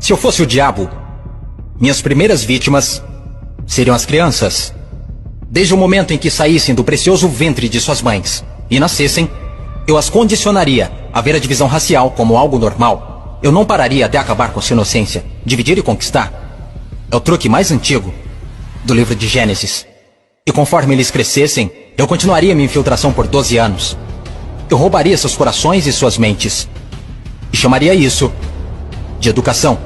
Se eu fosse o diabo, minhas primeiras vítimas seriam as crianças. Desde o momento em que saíssem do precioso ventre de suas mães e nascessem, eu as condicionaria a ver a divisão racial como algo normal. Eu não pararia até acabar com sua inocência. Dividir e conquistar é o truque mais antigo do livro de Gênesis. E conforme eles crescessem, eu continuaria minha infiltração por 12 anos. Eu roubaria seus corações e suas mentes. E chamaria isso de educação.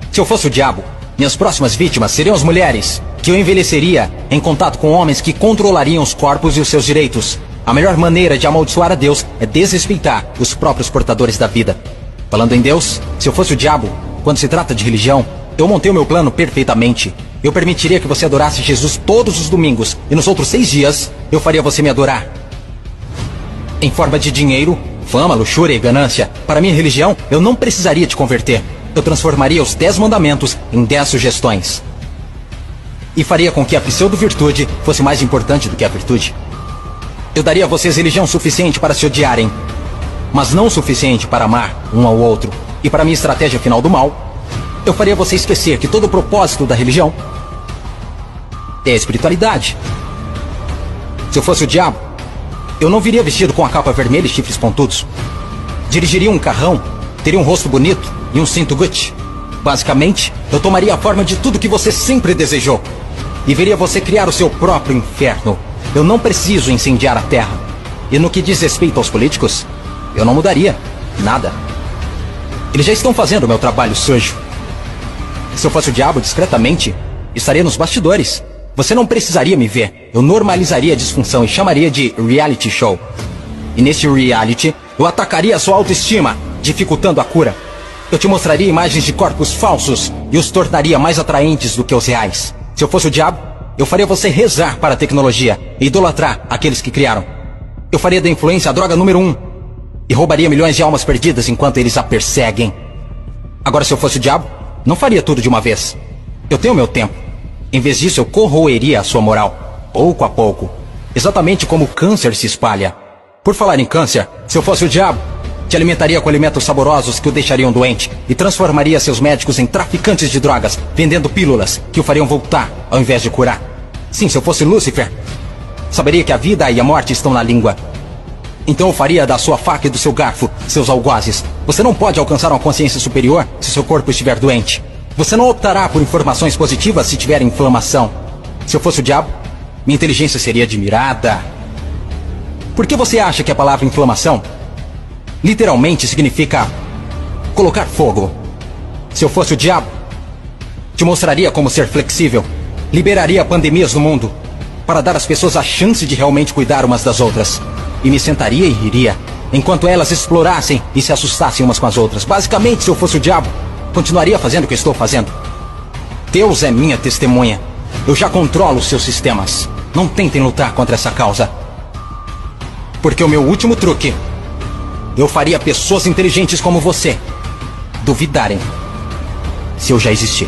Se eu fosse o diabo, minhas próximas vítimas seriam as mulheres, que eu envelheceria em contato com homens que controlariam os corpos e os seus direitos. A melhor maneira de amaldiçoar a Deus é desrespeitar os próprios portadores da vida. Falando em Deus, se eu fosse o diabo, quando se trata de religião, eu montei o meu plano perfeitamente. Eu permitiria que você adorasse Jesus todos os domingos, e nos outros 6 dias, eu faria você me adorar. Em forma de dinheiro, fama, luxúria e ganância, para minha religião, eu não precisaria te converter. Eu transformaria os 10 mandamentos em 10 sugestões. E faria com que a pseudo-virtude fosse mais importante do que a virtude. Eu daria a vocês religião suficiente para se odiarem, mas não o suficiente para amar um ao outro. E para minha estratégia final do mal, eu faria você esquecer que todo o propósito da religião é a espiritualidade. Se eu fosse o diabo, eu não viria vestido com a capa vermelha e chifres pontudos. Dirigiria um carrão, teria um rosto bonito e um cinto Gucci. Basicamente, eu tomaria a forma de tudo que você sempre desejou e veria você criar o seu próprio inferno. Eu não preciso incendiar a terra. E no que diz respeito aos políticos, eu não mudaria nada. Eles já estão fazendo o meu trabalho sujo. Se eu fosse o diabo, discretamente, estaria nos bastidores. Você não precisaria me ver. Eu normalizaria a disfunção e chamaria de reality show. E nesse reality, eu atacaria a sua autoestima, dificultando a cura. Eu te mostraria imagens de corpos falsos e os tornaria mais atraentes do que os reais. Se eu fosse o diabo, eu faria você rezar para a tecnologia e idolatrar aqueles que criaram. Eu faria da influência a droga número 1 e roubaria milhões de almas perdidas enquanto eles a perseguem. Agora, se eu fosse o diabo, não faria tudo de uma vez. Eu tenho meu tempo. Em vez disso, eu corroeria a sua moral, pouco a pouco. Exatamente como o câncer se espalha. Por falar em câncer, se eu fosse o diabo, te alimentaria com alimentos saborosos que o deixariam doente e transformaria seus médicos em traficantes de drogas, vendendo pílulas que o fariam voltar ao invés de curar. Sim, se eu fosse Lúcifer, saberia que a vida e a morte estão na língua. Então eu faria da sua faca e do seu garfo seus algozes. Você não pode alcançar uma consciência superior se seu corpo estiver doente. Você não optará por informações positivas se tiver inflamação. Se eu fosse o diabo, minha inteligência seria admirada. Por que você acha que a palavra inflamação literalmente significa colocar fogo? Se eu fosse o diabo, te mostraria como ser flexível. Liberaria pandemias no mundo para dar às pessoas a chance de realmente cuidar umas das outras. E me sentaria e riria, enquanto elas explorassem e se assustassem umas com as outras. Basicamente, se eu fosse o diabo, continuaria fazendo o que estou fazendo. Deus é minha testemunha. Eu já controlo os seus sistemas. Não tentem lutar contra essa causa. Porque o meu último truque, eu faria pessoas inteligentes como você duvidarem se eu já existir.